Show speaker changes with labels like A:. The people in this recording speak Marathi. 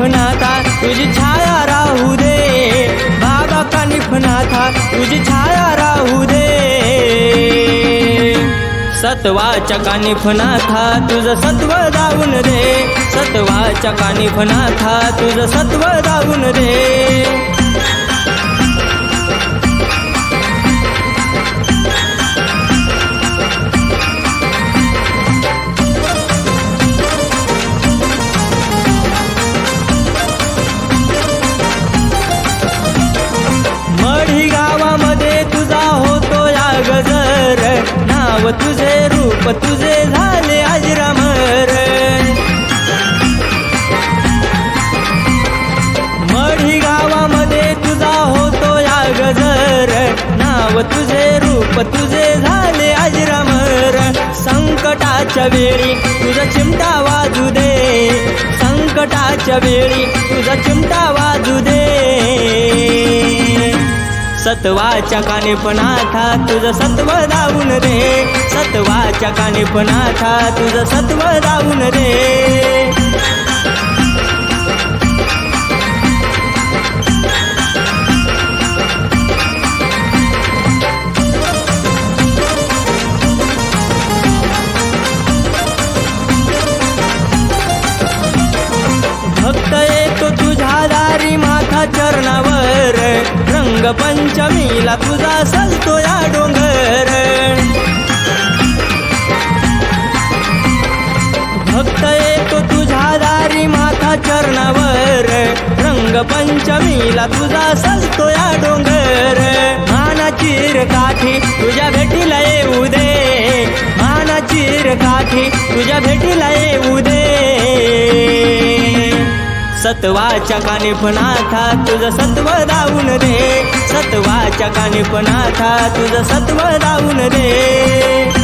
A: कानिफनाथा तुझी छाया राहू दे, बाबा कानिफनाथा तुझी छाया राहू दे। सत्वाच्या कानिफनाथा तुझं सत्व दावून दे, सत्वाच्या कानिफनाथा तुझं सत्व दावून दे। मढी गावामध्ये तुझा होतो या गजर, नाव तुझे रूप तुझे झाले अजरामर। मढी गावामध्ये तुझा होतो या गजर, नाव तुझे रूप तुझे झाले अजरामर। संकटाच्या वेळी तुझा चिमटा वाजू दे, संकटाच्या वेळी तुझा चिमटा वाजू दे। सत्वाच्या कानिफनाथा तुझं सत्व दावून दे, सत्वाच्या कानिफनाथा तुझं सत्व दावून दे। भक्त येतो तुझ्या दारी माथा चरणावर, रंगपंचमीला तुझा सजतो या डोंगर। भक्त येतो तुझ्या दारी माथा चरणावर, रंगपंचमीला तुझा सजतो या डोंगर। मानाची काठी तुझ्या भेटीला येऊ दे, मानाची काठी तुझ्या भेटीला येऊ दे। सत्वाच्या कानिफनाथा तुझं सत्व दावून दे, सत्वाच्या कानिफनाथा तुझं सत्व दावून दे।